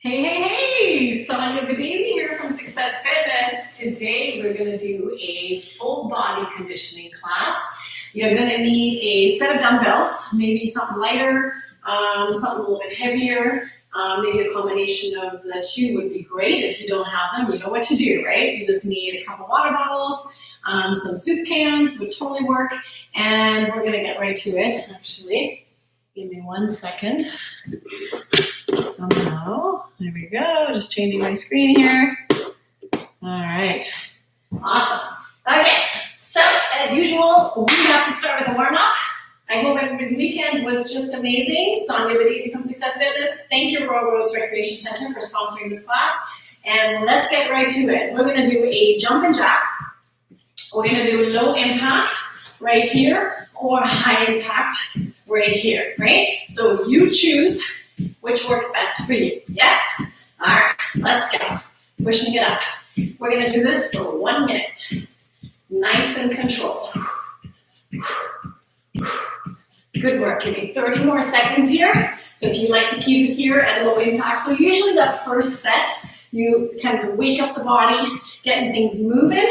Hey, Sonja here from Success Fitness. Today we're going to do a full body conditioning class. You're going to need a set of dumbbells, maybe something lighter, something a little bit heavier, maybe a combination of the two would be great. If you don't have them, you know what to do, right? You just need a couple water bottles, some soup cans would totally work, and we're going to get right to it, actually. Give me 1 second. Somehow, there we go, just changing my screen here. All right, awesome. Okay, so as usual, we have to start with a warm-up. I hope everybody's weekend was just amazing. Sonja from Success Fitness. Thank you, Row Recreation Center, for sponsoring this class. And let's get right to it. We're gonna do a jump and jack. We're gonna do low impact right here, or high impact right here, right? So you choose which works best for you. Yes? All right, let's go. Pushing it up. We're gonna do this for 1 minute. Nice and controlled. Good work. Give me 30 more seconds here. So if you like to keep it here at low impact, so usually that first set, you kind of wake up the body, getting things moving.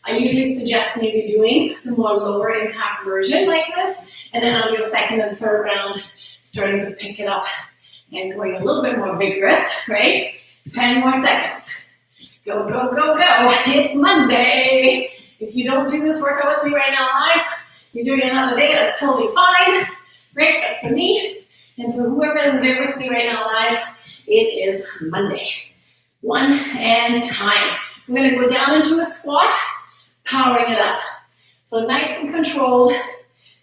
I usually suggest maybe doing the more lower impact version like this, and then on your second and third round, starting to pick it up and going a little bit more vigorous, right? 10 more seconds. Go, go, go, go. It's Monday. If you don't do this workout with me right now live, you're doing another day, that's totally fine, right? But for me, and for whoever is there with me right now live, it is Monday. 1 and time. I'm gonna go down into a squat, powering it up. So nice and controlled,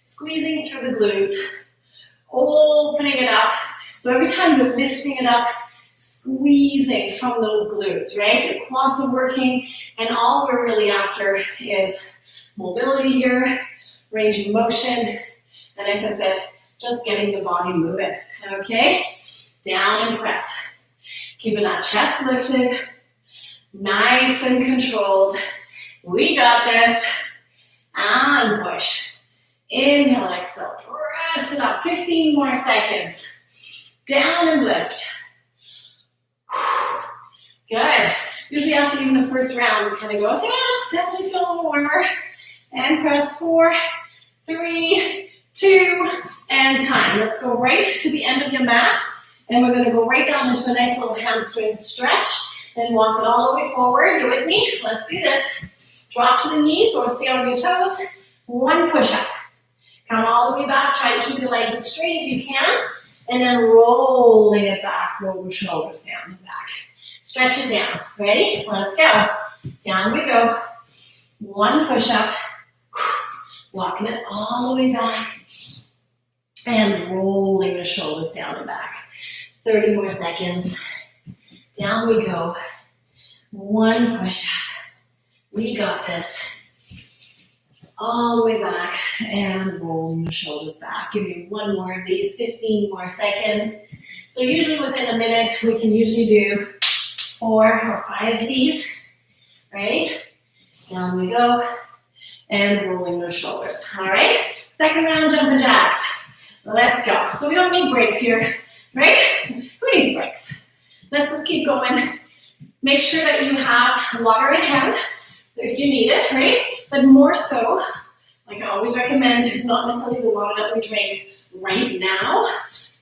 squeezing through the glutes, opening it up. So every time you're lifting it up, squeezing from those glutes, right? Your quads are working, and all we're really after is mobility here, range of motion, and as I said, just getting the body moving, okay? Down and press. Keeping that chest lifted, nice and controlled. We got this, and push. Inhale, exhale, press it up, 15 more seconds. Down and lift. Good. Usually after even the first round, we kind of go, okay, definitely feel a little warmer. And press 4, 3, 2, and time. Let's go right to the end of your mat. And we're going to go right down into a nice little hamstring stretch. Then walk it all the way forward. You with me? Let's do this. Drop to the knees or stay on your toes. 1 push-up. Come all the way back. Try to keep your legs as straight as you can. And then rolling it back, roll the shoulders down and back. Stretch it down. Ready? Let's go. Down we go. 1 push-up. Walking it all the way back. And rolling the shoulders down and back. 30 more seconds. Down we go. 1 push-up. We got this. All the way back and rolling the shoulders back. Give me 1 more of these, 15 more seconds. So usually within a minute, we can usually do 4 or 5 of these, right? Down we go and rolling those shoulders. All right, second round, jumping jacks. Let's go. So we don't need breaks here, right? Who needs breaks? Let's just keep going. Make sure that you have water in hand if you need it, right? But more so, like I always recommend, is not necessarily the water that we drink right now,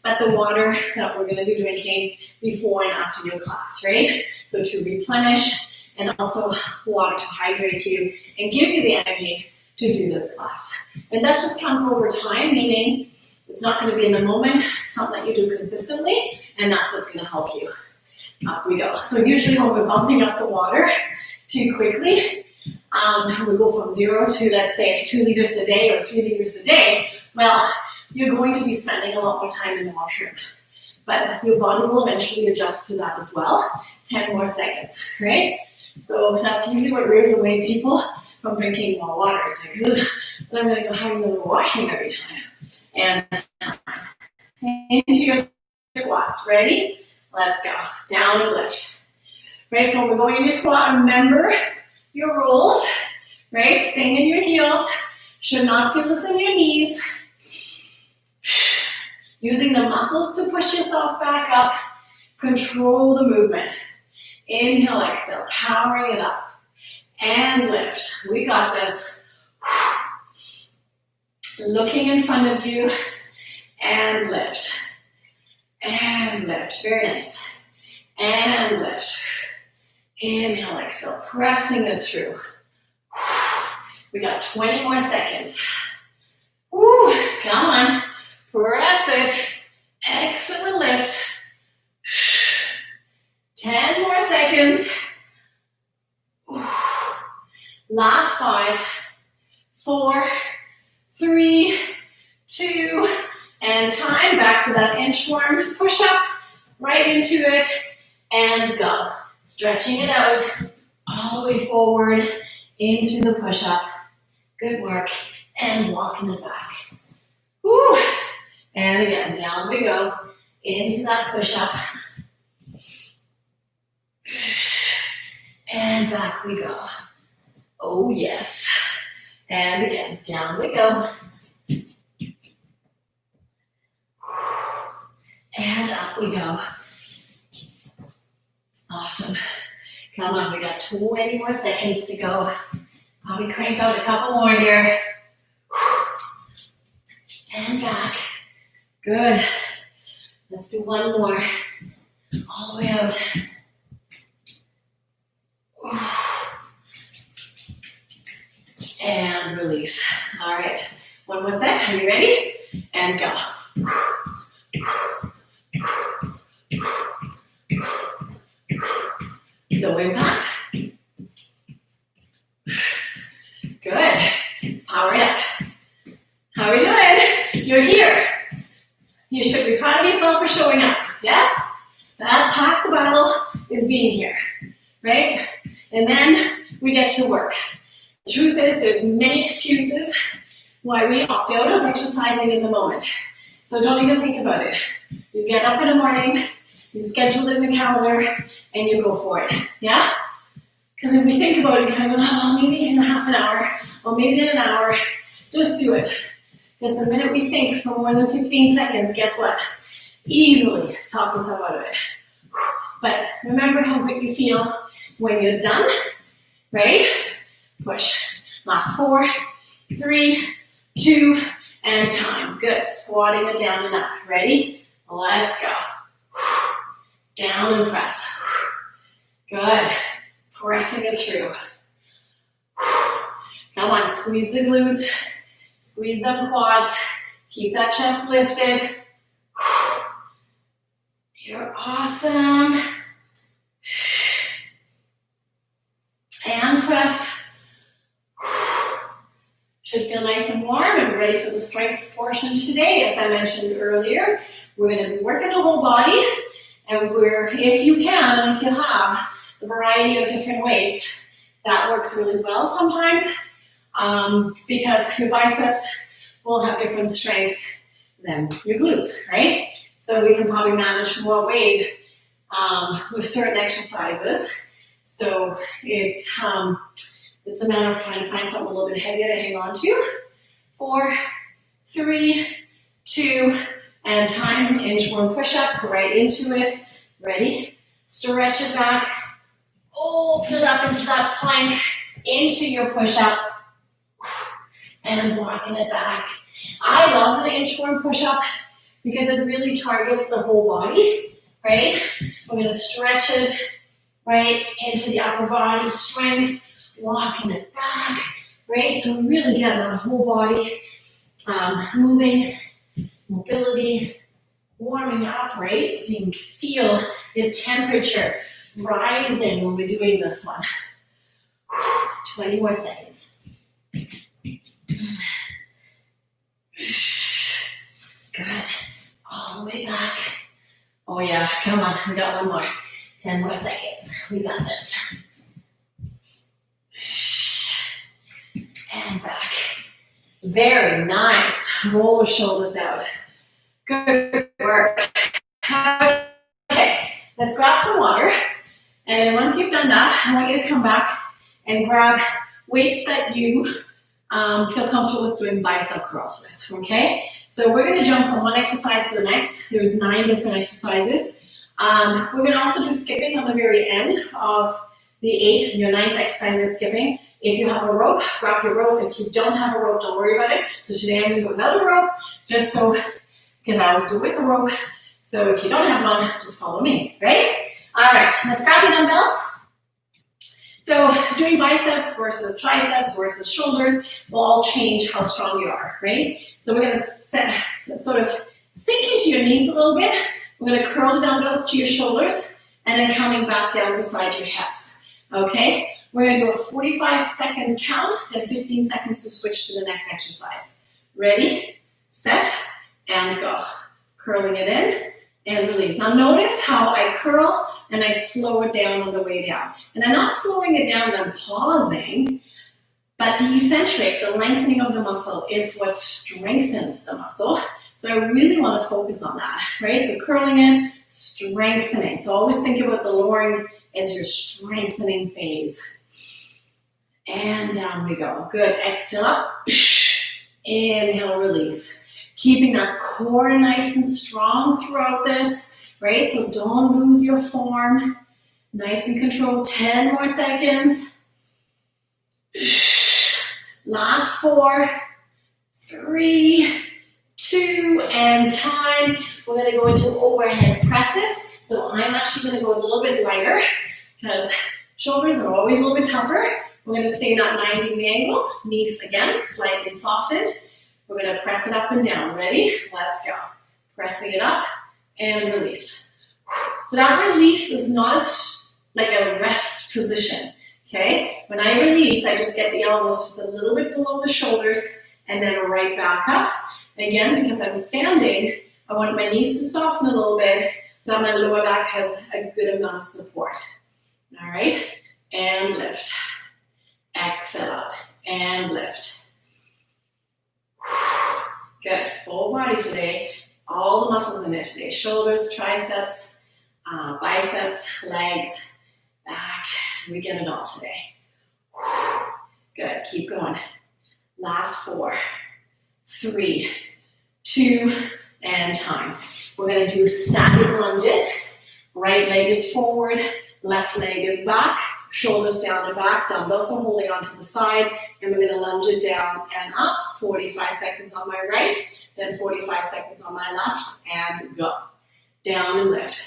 but the water that we're gonna be drinking before and after your class, right? So to replenish, and also water to hydrate you and give you the energy to do this class. And that just comes over time, meaning it's not gonna be in the moment, it's something that you do consistently, and that's what's gonna help you. Up we go. So usually when we're bumping up the water too quickly, we go from 0 to, let's say, 2 liters a day or 3 liters a day, well, you're going to be spending a lot more time in the washroom. But your body will eventually adjust to that as well. 10 more seconds, right? So that's usually what rears away people from drinking more water. It's like, ugh, but I'm going to go have another washroom every time. And into your squats. Ready? Let's go. Down and lift. Right, so when we're going into squat, remember your rules, right? Staying in your heels, should not feel this in your knees. Using the muscles to push yourself back up, Control the movement. Inhale, exhale, powering it up. And lift. We got this. Looking in front of you. And lift. And lift. Very nice. And lift. Inhale, exhale, pressing it through. We got 20 more seconds. Woo, come on. Press it. Excellent lift. 10 more seconds. Last 5, 4, 3, 2, and time. Back to that inchworm push up. Right into it and go. Stretching it out all the way forward into the push up. Good work. And walking it back. Woo. And again, down we go into that push up. And back we go. Oh yes. And again, down we go. And up we go. Awesome. Come on, we got 20 more seconds to go. Probably crank out a couple more here. And back. Good. Let's do one more. All the way out. And release. All right. One more set. Are you ready? And go. No impact. Good. Power it up. How are we doing? You're here. You should be proud of yourself for showing up. Yes? That's half the battle, is being here. Right? And then we get to work. The truth is, there's many excuses why we opt out of exercising in the moment. So don't even think about it. You get up in the morning, you schedule it in the calendar, and you go for it. Yeah? Because if we think about it, kind of, oh, well, maybe in a half an hour, or maybe in an hour, just do it. Because the minute we think for more than 15 seconds, guess what? Easily talk yourself out of it. But remember how good you feel when you're done, right? Push. Last 4, 3, 2, and time. Good. Squatting it down and up. Ready? Let's go. Down and press. Good. Pressing it through. Come on, squeeze the glutes. Squeeze them quads. Keep that chest lifted. You're awesome. And press. Should feel nice and warm and ready for the strength portion today. As I mentioned earlier, we're going to be working the whole body. And if you can, and if you have a variety of different weights, that works really well sometimes because your biceps will have different strength than your glutes, right? So we can probably manage more weight with certain exercises. So it's a matter of trying to find something a little bit heavier to hang on to. 4, 3, 2, and time. Inchworm push up, right into it. Ready? Stretch it back. Open it up into that plank, into your push up, and walking it back. I love the inchworm push up because it really targets the whole body, right? We're going to stretch it right into the upper body strength, walking it back, right? So we're really getting our whole body moving, mobility, warming up, right? So you can feel the temperature rising when we're doing this one. 20 more seconds. Good. All the way back. Oh yeah, come on, we got one more. 10 more seconds. We got this. And back. Very nice. Roll the shoulders out. Good work. Okay, let's grab some water. And then once you've done that, I want you to come back and grab weights that you feel comfortable with doing bicep curls with, okay? So we're gonna jump from one exercise to the next. There's 9 different exercises. We're going to also do skipping on the very end of the 8, your 9th exercise is skipping. If you have a rope, grab your rope. If you don't have a rope, don't worry about it. So today I'm going to go without a rope, just so, because I always do with the rope. So if you don't have one, just follow me, right? All right, let's grab your dumbbells. So doing biceps versus triceps versus shoulders will all change how strong you are, right? So we're going to sort of sink into your knees a little bit. We're going to curl the dumbbells to your shoulders and then coming back down beside your hips, okay? We're going to do a 45-second count, then 15 seconds to switch to the next exercise. Ready, set, and go. Curling it in and release. Now notice how I curl and I slow it down on the way down. And I'm not slowing it down, I'm pausing, but the eccentric, the lengthening of the muscle, is what strengthens the muscle. So I really want to focus on that, right? So curling in, strengthening. So always think about the lowering as your strengthening phase. And down we go. Good. Exhale up. Inhale, release. Keeping that core nice and strong throughout this, right? So don't lose your form. Nice and controlled. 10 more seconds. Last 4, 3, 2, and time. We're going to go into overhead presses. So I'm actually going to go a little bit lighter because shoulders are always a little bit tougher. We're going to stay in that 90-degree angle. Knees, again, slightly softened. We're going to press it up and down. Ready? Let's go. Pressing it up and release. So that release is not like a rest position, okay? When I release, I just get the elbows just a little bit below the shoulders and then right back up. Again, because I'm standing, I want my knees to soften a little bit so that my lower back has a good amount of support. All right? And lift. Exhale out and lift. Good. Full body today. All the muscles in it today. Shoulders, triceps, biceps, legs, back. We get it all today. Good. Keep going. Last 4, 3, 2, and time. We're going to do static lunges. Right leg is forward, left leg is back, shoulders down and back, dumbbells are holding onto the side, and we're going to lunge it down and up. 45 seconds on my right, then 45 seconds on my left, and go. Down and lift.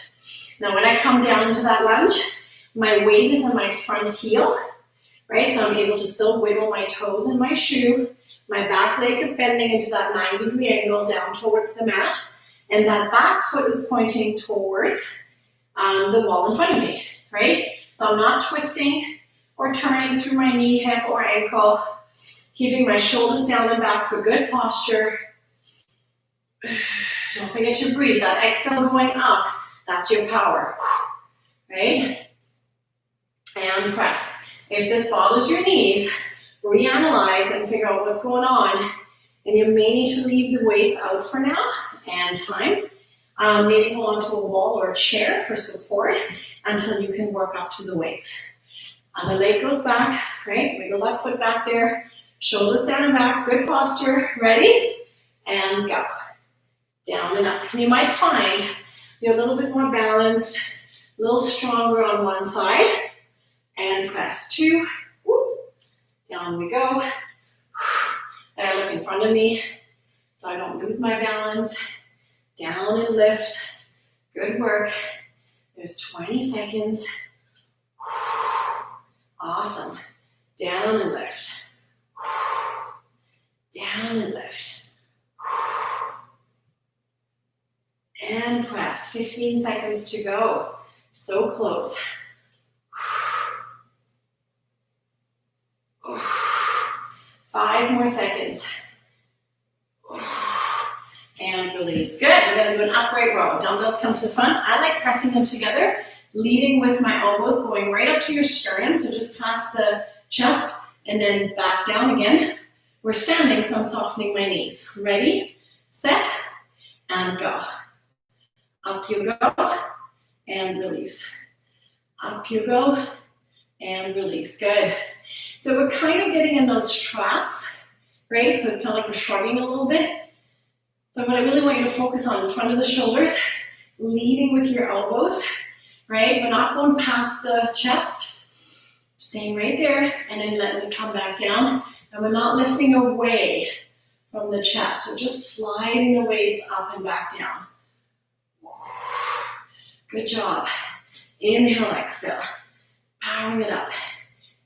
Now when I come down into that lunge, my weight is on my front heel, right? So I'm able to still wiggle my toes in my shoe. My back leg is bending into that 90-degree angle down towards the mat, and that back foot is pointing towards the wall in front of me, right? So I'm not twisting or turning through my knee, hip, or ankle, keeping my shoulders down and back for good posture. Don't forget to breathe. That exhale going up, that's your power, right? And press. If this bothers your knees, reanalyze and figure out what's going on. And you may need to leave the weights out for now and time. Maybe hold onto a wall or a chair for support until you can work up to the weights. The leg goes back, right? Wiggle that foot back there. Shoulders down and back. Good posture. Ready? And go. Down and up. And you might find you're a little bit more balanced, a little stronger on one side. And press 2. Whoop. Down we go. So I look in front of me so I don't lose my balance. Down and lift. Good work. There's 20 seconds. Awesome. Down and lift. Down and lift. And press. 15 seconds to go. So close. 5 more seconds. And release. Good. We're going to do an upright row. Dumbbells come to the front. I like pressing them together, leading with my elbows going right up to your sternum. So just past the chest and then back down again. We're standing, so I'm softening my knees. Ready, set, and go. Up you go, and release. Up you go, and release. Good. So we're kind of getting in those traps, right? So it's kind of like we're shrugging a little bit. But what I really want you to focus on, the front of the shoulders leading with your elbows, right? We're not going past the chest, staying right there, and then letting it come back down. And we're not lifting away from the chest, so just sliding the weights up and back down. Good job. Inhale, exhale. Powering it up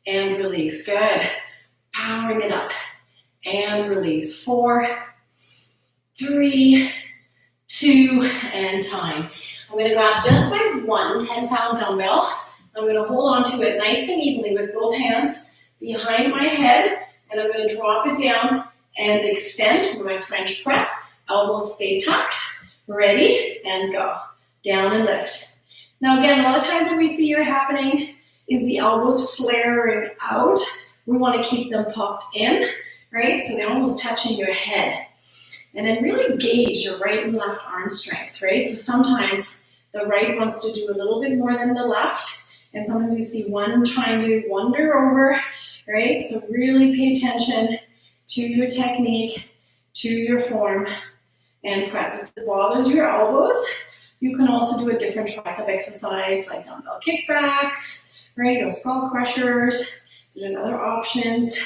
and release. Good. Powering it up and release. 4, 3, 2, and time. I'm going to grab just my one 10-pound dumbbell. I'm going to hold on to it nice and evenly with both hands behind my head, and I'm going to drop it down and extend with my French press. Elbows stay tucked. Ready, and go. Down and lift. Now again, a lot of times when we see here happening is the elbows flaring out. We want to keep them popped in, right? So they're almost touching your head. And then really gauge your right and left arm strength, right? So sometimes the right wants to do a little bit more than the left. And sometimes you see one trying to wander over, right? So really pay attention to your technique, to your form, and press. If it bothers your elbows, you can also do a different tricep exercise like dumbbell kickbacks, right? Or skull crushers. So there's other options.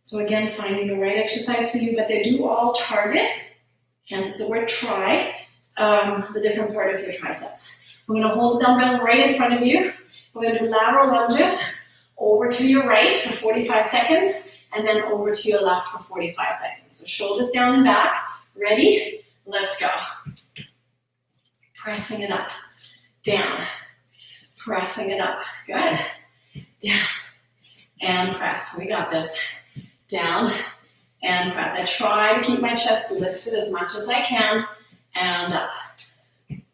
So again, finding the right exercise for you, but they do all target, hence the word try, the different part of your triceps. We're going to hold the dumbbell right in front of you. We're going to do lateral lunges over to your right for 45 seconds and then over to your left for 45 seconds. So shoulders down and back. Ready? Let's go. Pressing it up, down, pressing it up. Good. Down and press. We got this. Down and press. I try to keep my chest lifted as much as I can and up.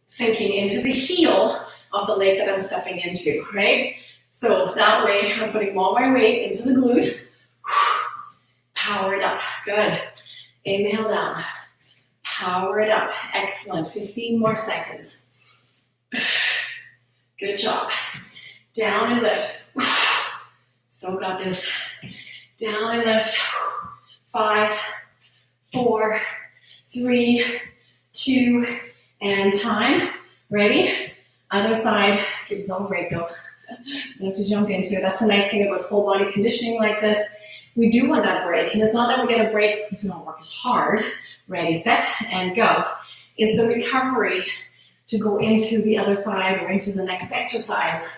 Sinking into the heel of the leg that I'm stepping into, right? So that way I'm putting all my weight into the glute. Power it up. Good. Inhale down. Power it up. Excellent. 15 more seconds. Good job. Down and lift. So got this. Down and lift. 5, 4, 3, 2, and time. Ready? Other side. Give yourself a break though. You have to jump into it. That's the nice thing about full body conditioning like this. We do want that break, and it's not that we get a break because we don't work as hard. Ready, set, and go. It's the recovery to go into the other side or into the next exercise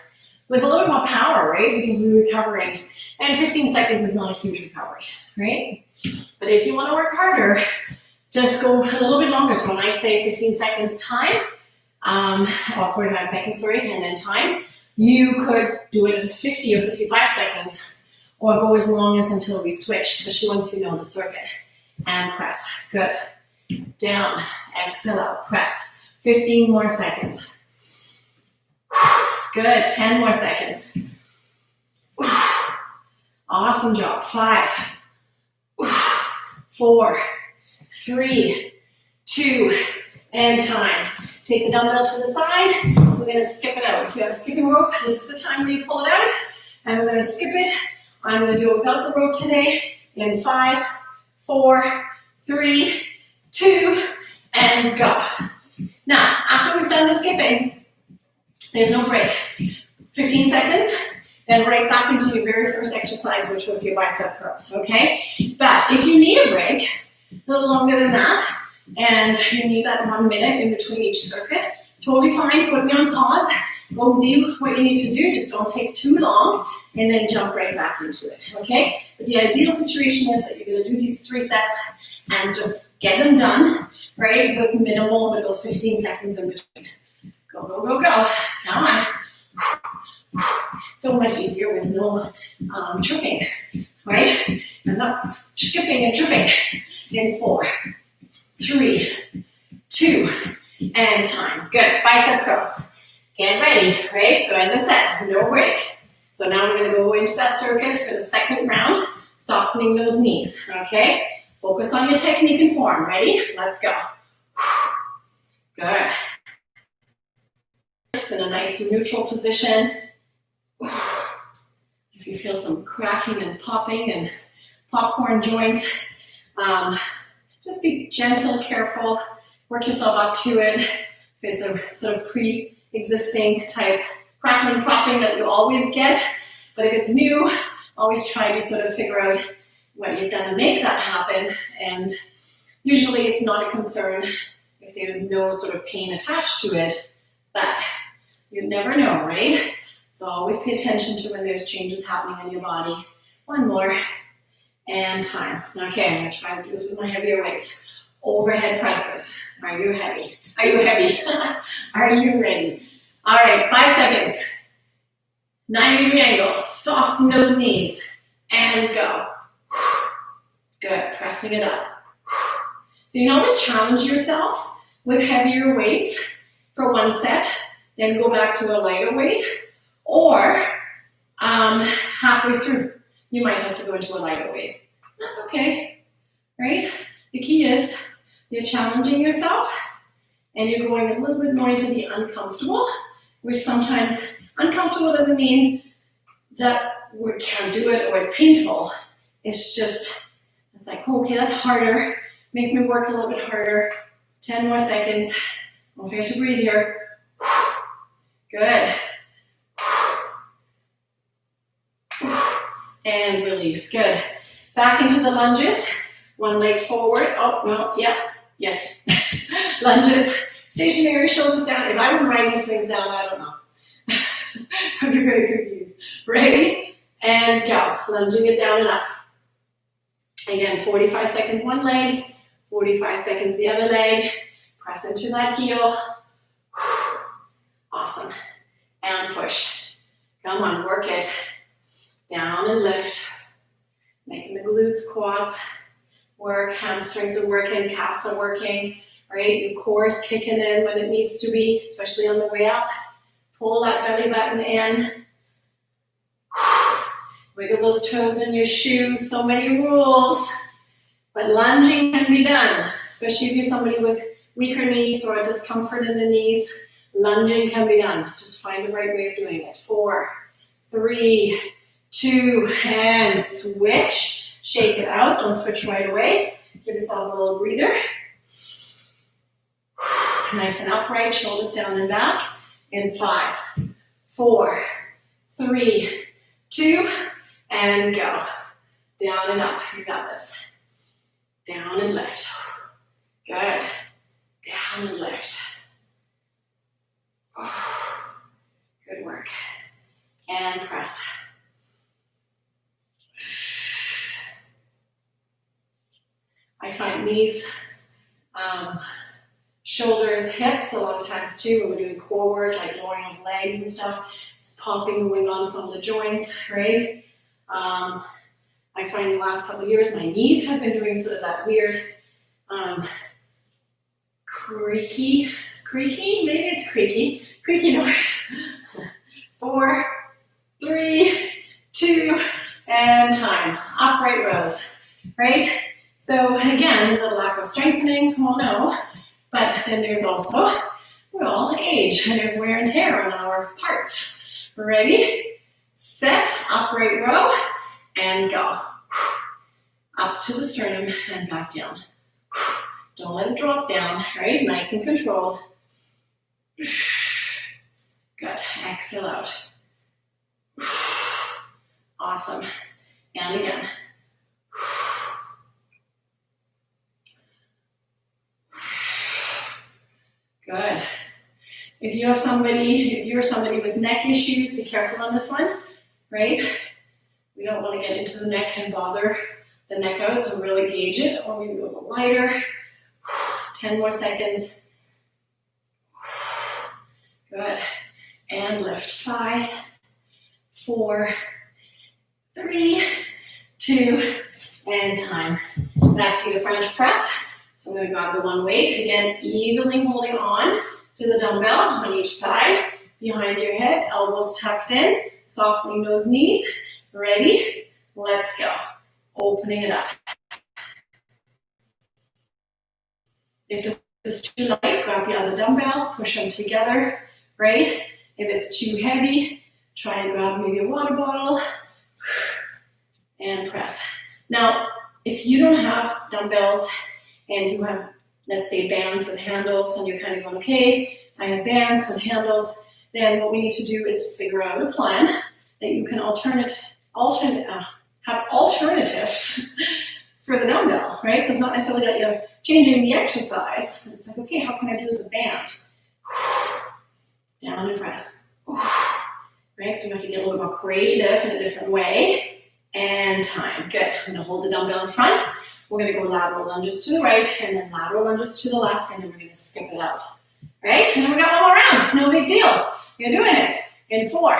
with a little more power, right? Because we're recovering. And 15 seconds is not a huge recovery, right? But if you want to work harder, just go a little bit longer. So when I say 15 seconds time, or 45 seconds, sorry, and then time, you could do it as 50 or 55 seconds, or go as long as until we switch, especially once you know the circuit. And press. Good. Down. Exhale out. Press. 15 more seconds. Good. 10 more seconds. Awesome job. 5, 4, 3, 2, and time. Take the dumbbell to the side. We're going to skip it out. If you have a skipping rope, this is the time when you pull it out. And we're going to skip it. I'm going to do it without the rope today. In 5, 4, 3, 2, and go. Now, after we've done the skipping, there's no break. 15 seconds, then right back into your very first exercise, which was your bicep curls, okay? But if you need a break, a little longer than that, and you need that 1 minute in between each circuit, totally fine, put me on pause, go do what you need to do, just don't take too long, and then jump right back into it, okay? But the ideal situation is that you're gonna do these 3 sets and just get them done, right, with minimal, with those 15 seconds in between. Go, go, go, go, come on. So much easier with no tripping, right? I'm not skipping and tripping. In 4, 3, 2, and time. Good, bicep curls. Get ready, right? So as I said, no break. So now we're gonna go into that circuit for the second round, softening those knees, okay? Focus on your technique and form. Ready? Let's go. Good. In a nice neutral position. If you feel some cracking and popping and popcorn joints, just be gentle, careful, work yourself up to it. If it's a sort of pre-existing type crackling, popping that you always get. But if it's new, always try to sort of figure out what you've done to make that happen. And usually it's not a concern if there's no sort of pain attached to it, but you never know, right? So always pay attention to when there's changes happening in your body. One more, and time. Okay, I'm gonna try to do this with my heavier weights. Overhead presses. Are you heavy? Are you heavy? Are you ready? All right, 5 seconds. 90-degree angle, soften those knees, and go. Good, pressing it up. So you can always challenge yourself with heavier weights for one set, then go back to a lighter weight, or halfway through, you might have to go into a lighter weight. That's okay, right? The key is you're challenging yourself and you're going a little bit more into the uncomfortable, which sometimes uncomfortable doesn't mean that we can't do it or it's painful. It's just, it's like, okay, that's harder. Makes me work a little bit harder. 10 more seconds. Don't forget to breathe here. Good. And release. Good. Back into the lunges. One leg forward. Oh, no, yeah, yes. Lunges. Stationary, shoulders down. If I were writing these things down, I don't know. I'd be very confused. Ready? And go. Lunging it down and up. Again, 45 seconds one leg, 45 seconds the other leg. Press into that heel. Awesome. And push. Come on, work it. Down and lift. Making the glutes, quads work. Hamstrings are working, calves are working. Right? Your core is kicking in when it needs to be, especially on the way up. Pull that belly button in. Wiggle those toes in your shoes. So many rules. But lunging can be done, especially if you're somebody with weaker knees or a discomfort in the knees. Lunging can be done. Just find the right way of doing it. 4, 3, 2, and switch. Shake it out. Don't switch right away. Give yourself a little breather. Nice and upright, shoulders down and back. In 5, 4, 3, 2, and go. Down and up. You got this. Down and lift. Good. Down and lift. Good work. And press. I find knees, shoulders, hips a lot of times too when we're doing core work, like lowering of legs and stuff. It's popping going on from the joints, right? I find the last couple of years my knees have been doing sort of that weird creaky noise. 4, 3, 2, and time. Upright rows, right? So again, is it a lack of strengthening? Well, no. But then there's also, we all age, and there's wear and tear on our parts. Ready, set, upright row, and go. Up to the sternum and back down. Don't let it drop down, right? Nice and controlled. Good, exhale out. Awesome, and again. Good. If you're somebody with neck issues, be careful on this one, right? We don't want to get into the neck and bother the neck out, so really gauge it, or maybe go a little lighter. 10 more seconds. Good. And lift. 5, 4, 3, 2, and time. Back to your French press. So I'm going to grab the one weight. Again, evenly holding on to the dumbbell on each side. Behind your head, elbows tucked in. Softening those knees. Ready? Let's go. Opening it up. If this is too light, grab the other dumbbell, push them together, right? If it's too heavy, try and grab maybe a water bottle and press. Now, if you don't have dumbbells and you have let's say bands with handles, and you're kind of going, okay, I have bands with handles, then what we need to do is figure out a plan that you can have alternatives for the dumbbell, right? So it's not necessarily that you're changing the exercise, but it's like, okay, how can I do this with band? Down and press. Right, so you have to get a little more creative in a different way. And time. Good. I'm going to hold the dumbbell in front. We're going to go lateral lunges to the right, and then lateral lunges to the left, and then we're going to skip it out. Right? And then we got one more round. No big deal. You're doing it in 4,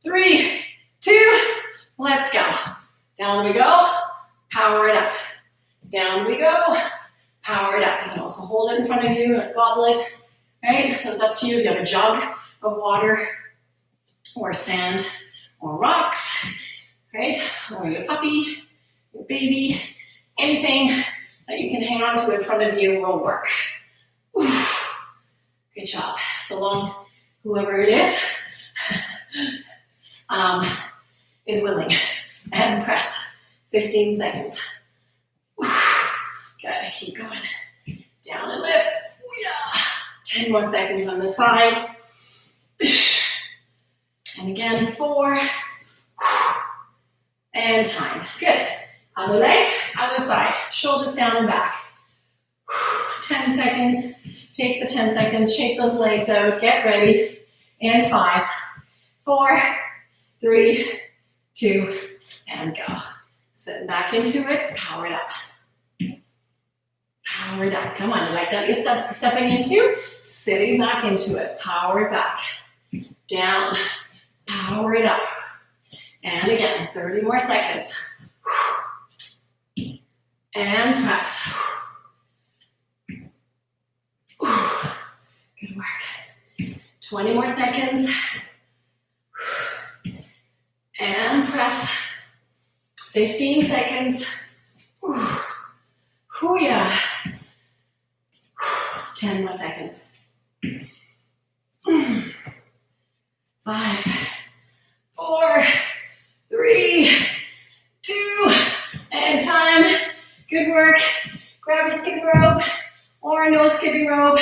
3, 2, let's go. Down we go. Power it up. Down we go. Power it up. You can also hold it in front of you, a goblet. Right? So it's up to you if you have a jug of water, or sand, or rocks, right? Or your puppy, your baby, anything that you can hang on to in front of you will work. Oof. Good job. So long, whoever it is willing. And press. 15 seconds. Oof. Good. Keep going. Down and lift. Ooh-yah. 10 more seconds on the side. And again, 4. And time. Good. Other leg, other side. Shoulders down and back. 10 seconds. Take the 10 seconds. Shake those legs out. Get ready. And 5, 4, 3, 2, and go. Sit back into it. Power it up. Power it up. Come on. You like that you're stepping into? Sitting back into it. Power it back. Down. Power it up. And again, 30 more seconds. And press. Good work. 20 more seconds. And press. 15 seconds. Hoo-yah. 10 more seconds. 5, 4, 3, 2, and time. Good work. Grab a skipping rope or no skipping rope.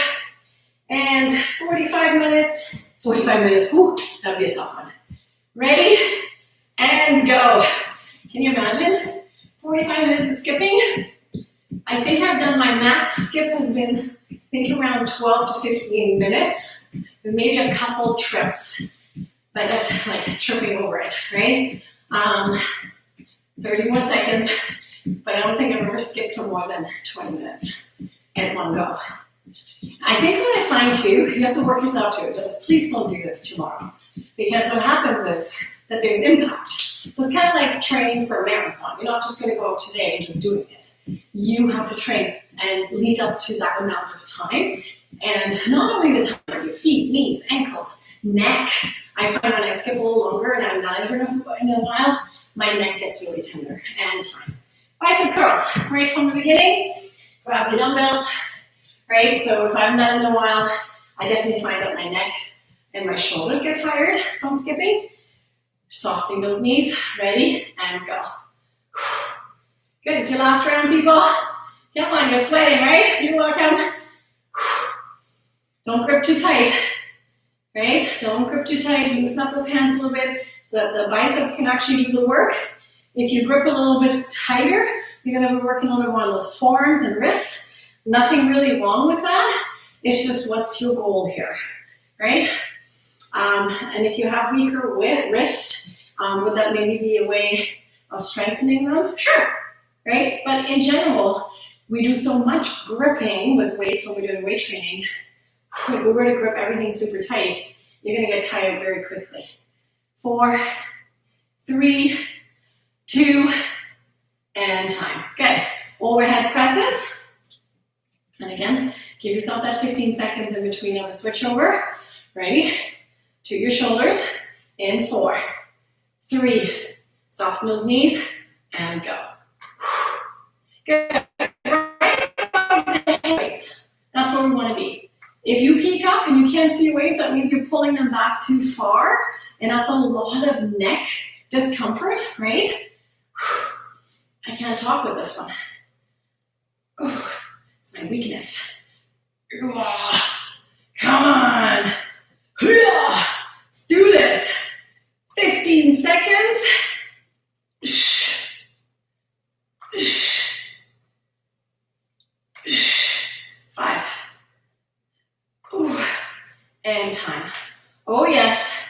And 45 minutes. 45 minutes. Whew, that'd be a tough one. Ready? And go. Can you imagine? 45 minutes of skipping. I think I've done my max skip has been, I think, around 12 to 15 minutes. With maybe a couple trips. But that's like tripping over it, right? 30 more seconds, but I don't think I've ever skipped for more than 20 minutes at one go. I think what I find too, you have to work yourself to it. Please don't do this tomorrow. Because what happens is that there's impact. So it's kind of like training for a marathon. You're not just going to go out today and just doing it. You have to train and lead up to that amount of time. And not only the time, but your feet, knees, ankles, neck. I find when I skip a little longer and I'm not here in a while, my neck gets really tender and time. Bicep curls, right from the beginning. Grab the dumbbells, right? So if I haven't done it in a while, I definitely find that my neck and my shoulders get tired from skipping. Softening those knees, ready, and go. Good, it's your last round, people. Come on, you're sweating, right? You're welcome. Don't grip too tight. Right? Don't grip too tight. Loosen up those hands a little bit so that the biceps can actually do the work. If you grip a little bit tighter, you're going to be working a little more on those forearms and wrists. Nothing really wrong with that. It's just what's your goal here, right? And if you have weaker wrists, would that maybe be a way of strengthening them? Sure, right? But in general, we do so much gripping with weights when we're doing weight training. If we were to grip everything super tight, you're going to get tired very quickly. 4, 3, 2, and time. Good. Overhead presses. And again, give yourself that 15 seconds in between of a switch over. Ready? To your shoulders. In 4, 3, soften those knees, and go. Good. Right above the weights. That's where we want to be. If you peek up and you can't see your weights, that means you're pulling them back too far, and that's a lot of neck discomfort, right? I can't talk with this one. my weakness. Come on. Let's do this. 15 seconds. 5. And time. Oh yes.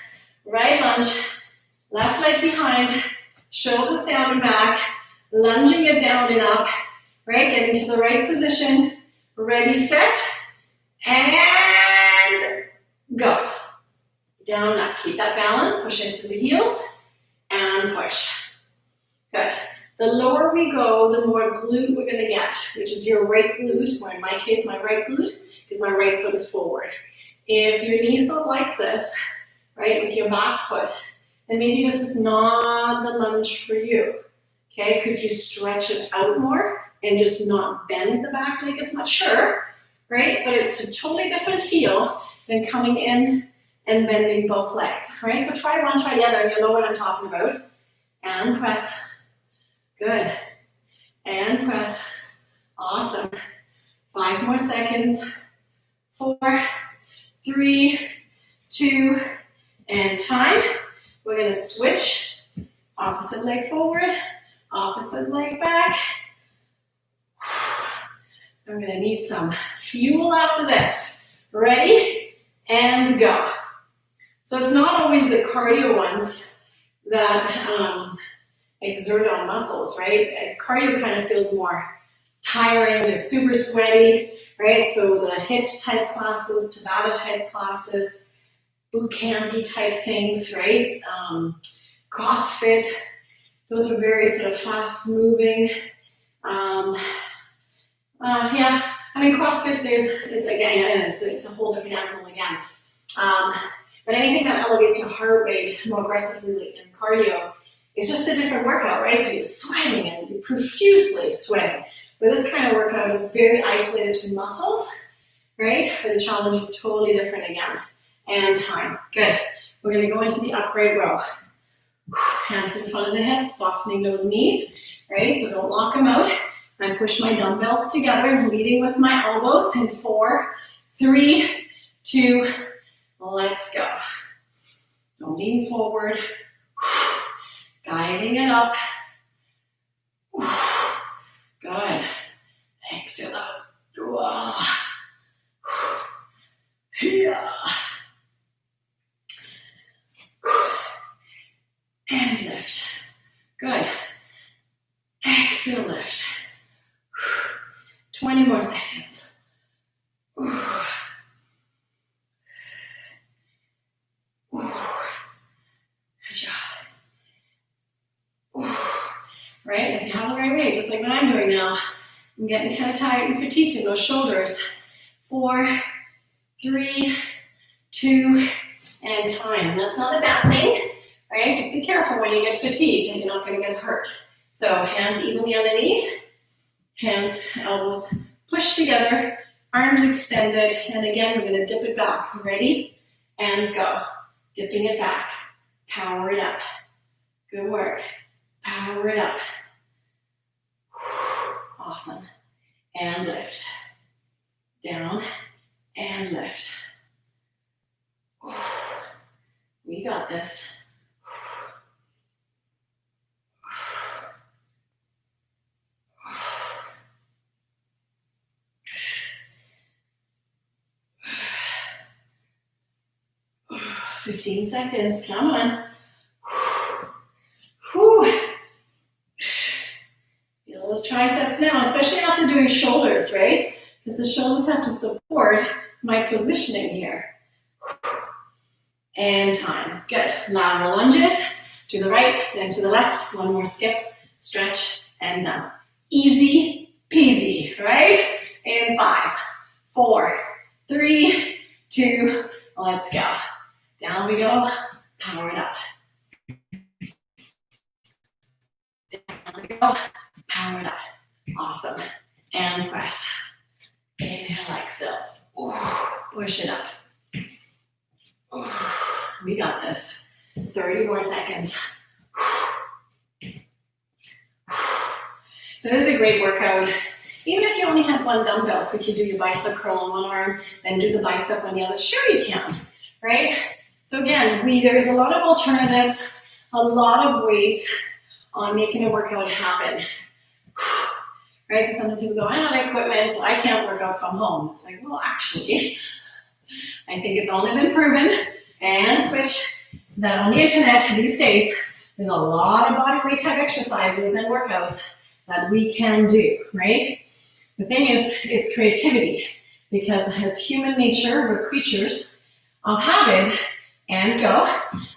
Right lunge. Left leg behind. Shoulders down and back. Lunging it down and up. Right? Getting to the right position. Ready, set. And go. Down and up. Keep that balance. Push into the heels. And push. Good. The lower we go, the more glute we're going to get, which is your right glute, or in my case, my right glute, because my right foot is forward. If your knees don't like this, right, with your back foot, then maybe this is not the lunge for you. Okay, could you stretch it out more and just not bend the back leg as much? Sure, right? But it's a totally different feel than coming in and bending both legs, right? So try one, try the other, and you'll know what I'm talking about. And press. Good. And press. Awesome. 5 more seconds. 4, 3, 2, and time. We're going to switch. Opposite leg forward. Opposite leg back. I'm going to need some fuel after this. Ready? And go. So it's not always the cardio ones that exert on muscles, right? Cardio kind of feels more tiring, you're super sweaty, right? So the HIIT type classes, Tabata type classes, boot campy type things, right? CrossFit, those are very sort of fast moving. Yeah, I mean CrossFit, it's a whole different animal again. But anything that elevates your heart rate more aggressively in cardio, it's just a different workout, right? So you're sweating and you're profusely sweating. But this kind of workout is very isolated to muscles, right? But the challenge is totally different again. And time. Good. We're going to go into the upright row. Hands in front of the hips, softening those knees, right? So don't lock them out. I push my dumbbells together, leading with my elbows in 4, 3, 2, let's go. Don't lean forward. Guiding it up. Good. Exhale out. And lift. Good. Exhale, lift. 20 more seconds. Good job. Right? If you have the right weight, just like what I'm doing now, I'm getting kind of tired and fatigued in those shoulders. 4, 3, 2, and time. And that's not a bad thing, right? Just be careful when you get fatigued and you're not going to get hurt. So hands evenly underneath, hands, elbows pushed together, arms extended, and again, we're going to dip it back. Ready? And go. Dipping it back. Power it up. Good work. Power it up. Awesome. And lift. Down and lift. We got this. – 15 seconds. Come on. Feel those triceps now, especially after doing shoulders, right? Because the shoulders have to support my positioning here. And time. Good. Lateral lunges to the right, then to the left. One more skip, stretch, and done. Easy peasy, right? In 5, 4, 3, 2, let's go. Down we go. Power it up. Down we go. Power it up. Awesome. And press. Inhale, exhale. Push it up. We got this. 30 more seconds. So this is a great workout Even if you only had one dumbbell, could you do your bicep curl on one arm, then do the bicep on the other? Sure you can, right? So again, there's a lot of alternatives, a lot of ways on making a workout happen. Right, so sometimes people go, I don't have equipment, so I can't work out from home. It's like, well, actually, I think it's only been proven and switched that on the internet these days, there's a lot of body weight type exercises and workouts that we can do, right? The thing is, it's creativity, because as human nature, we're creatures of habit and go,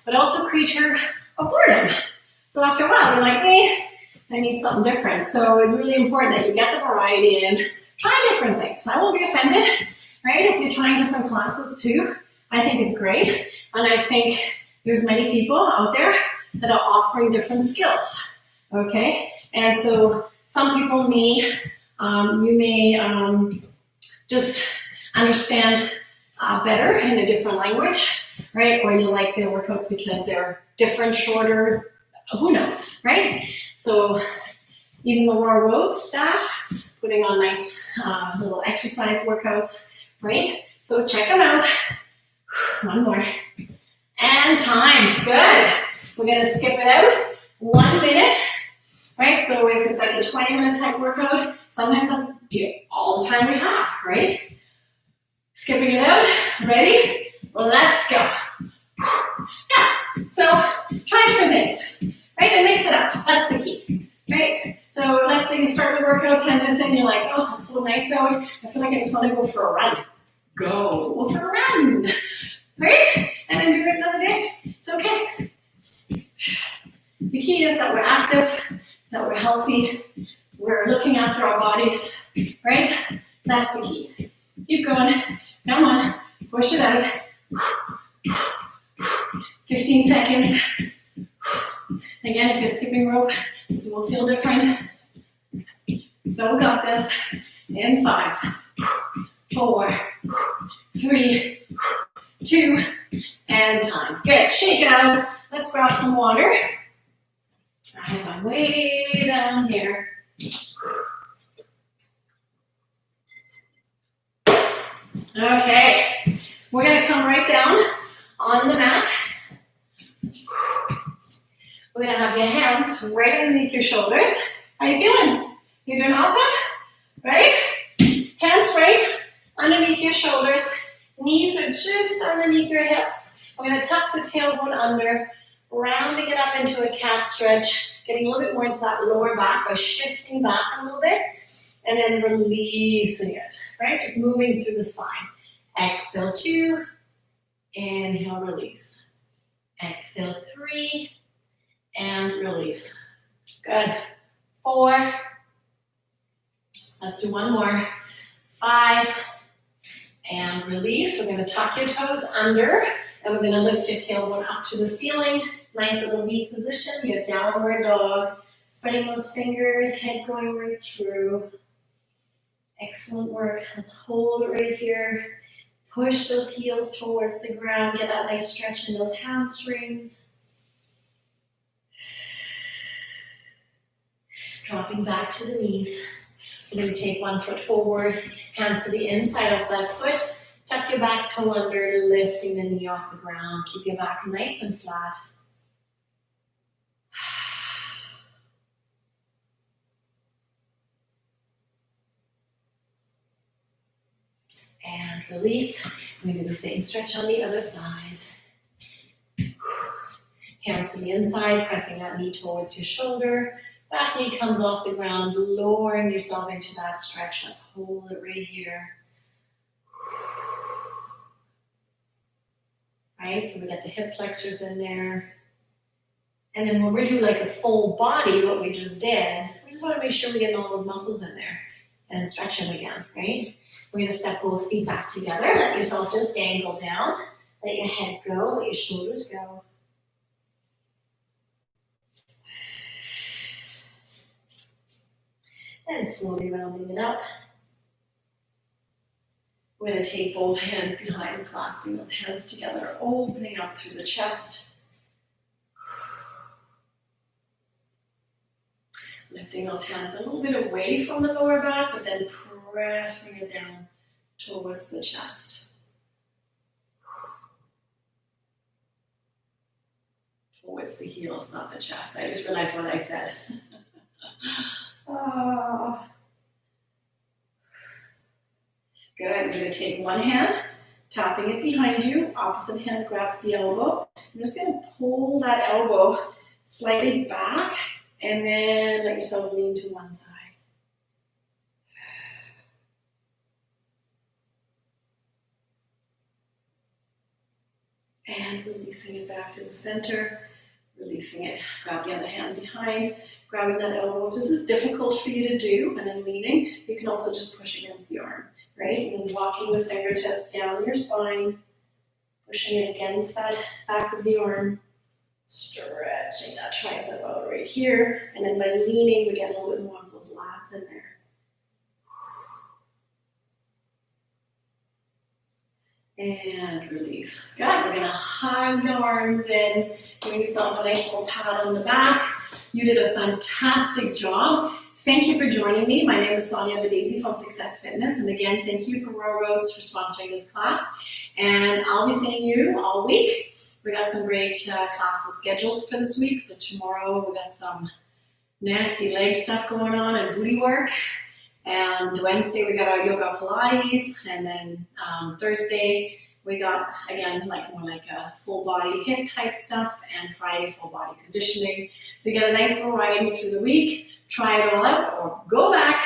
but also creature of boredom. So after a while, we're like, I need something different. So it's really important that you get the variety in, try different things. I won't be offended, right? If you're trying different classes too, I think it's great. And I think there's many people out there that are offering different skills, okay? And so some people may, you may just understand better in a different language, right? Or you like their workouts because they're different, shorter, who knows, right? So even the Raw Road staff putting on nice little exercise workouts, right? So check them out. One more. And time, good. We're gonna skip it out, 1 minute, right? So if it's like a 20-minute type workout, sometimes I'll do it all the time we have, right? Skipping it out, ready? Let's go. Yeah, so try different things, right? And mix it up, that's the key, right? So let's say you start the workout 10 minutes in, you're like, oh, that's so nice though. I feel like I just wanna go for a run. Go for a run, right? And then do it another day, it's okay. The key is that we're active, that we're healthy, we're looking after our bodies, right? That's the key. Keep going, come on, push it out. 15 seconds. Again, if you're skipping rope, this will feel different. So we got this. In 5, 4, 3, 2, and time. Good, shake it out. Let's grab some water. I have my way down here. Okay, we're gonna come right down on the mat. We're gonna have your hands right underneath your shoulders. How you feeling? You doing awesome? Right? Hands right underneath your shoulders. Knees are just underneath your hips. We're gonna tuck the tailbone under, rounding it up into a cat stretch, getting a little bit more into that lower back by shifting back a little bit, and then releasing it, right? Just moving through the spine. Exhale 2, inhale, release. Exhale 3, and release. Good. 4, let's do one more. 5, and release. We're gonna tuck your toes under, and we're gonna lift your tailbone up to the ceiling. Nice little V position, your downward dog. Spreading those fingers, head going right through. Excellent work. Let's hold it right here. Push those heels towards the ground. Get that nice stretch in those hamstrings. Dropping back to the knees. We're going to take one foot forward, hands to the inside of that foot. Tuck your back toe under, lifting the knee off the ground. Keep your back nice and flat. And release. We're going to do the same stretch on the other side. Hands to the inside, pressing that knee towards your shoulder. Back knee comes off the ground, lowering yourself into that stretch. Let's hold it right here. Right, so we got the hip flexors in there. And then when we do like a full body, what we just did, we just want to make sure we get all those muscles in there and stretch them again, right? We're going to step both feet back together. Let yourself just dangle down. Let your head go, let your shoulders go. And slowly rounding it up. We're going to take both hands behind, clasping those hands together, opening up through the chest. Lifting those hands a little bit away from the lower back, but then pressing it down towards the chest. Towards the heels, not the chest. I just realized what I said. Oh. Good. I'm going to take one hand, tapping it behind you. Opposite hand grabs the elbow. I'm just going to pull that elbow slightly back and then let yourself lean to one side. And releasing it back to the center. Releasing it. Grab the other hand behind. Grabbing that elbow. If this is difficult for you to do and then leaning, you can also just push against the arm. Right? And then walking the fingertips down your spine. Pushing it against that back of the arm. Stretching that tricep out right here. And then by leaning, we get a little bit more of those lats in there. And release. Good. We're going to hug the arms in. Giving yourself a nice little pat on the back. You did a fantastic job. Thank you for joining me. My name is Sonja from Success Fitness. And again, thank you for Roads for sponsoring this class. And I'll be seeing you all week. We got some great classes scheduled for this week. So tomorrow we got some nasty leg stuff going on and booty work. And Wednesday we got our yoga Pilates, and then Thursday we got, again, more like a full body HIIT type stuff, and Friday full body conditioning. So you get a nice variety through the week. Try it all out, or go back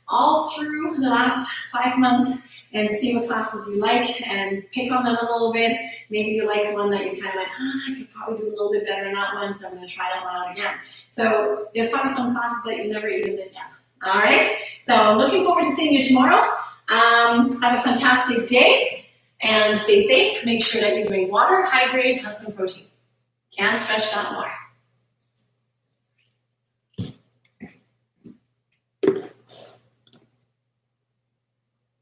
all through the last 5 months and see what classes you like and pick on them a little bit. Maybe you like one that you kind of like, I could probably do a little bit better in that one, so I'm going to try that one out again. So there's probably some classes that you never even did yet. All right, so looking forward to seeing you tomorrow. Have a fantastic day and stay safe. Make sure that you drink water, hydrate, have some protein. Can't stretch that more.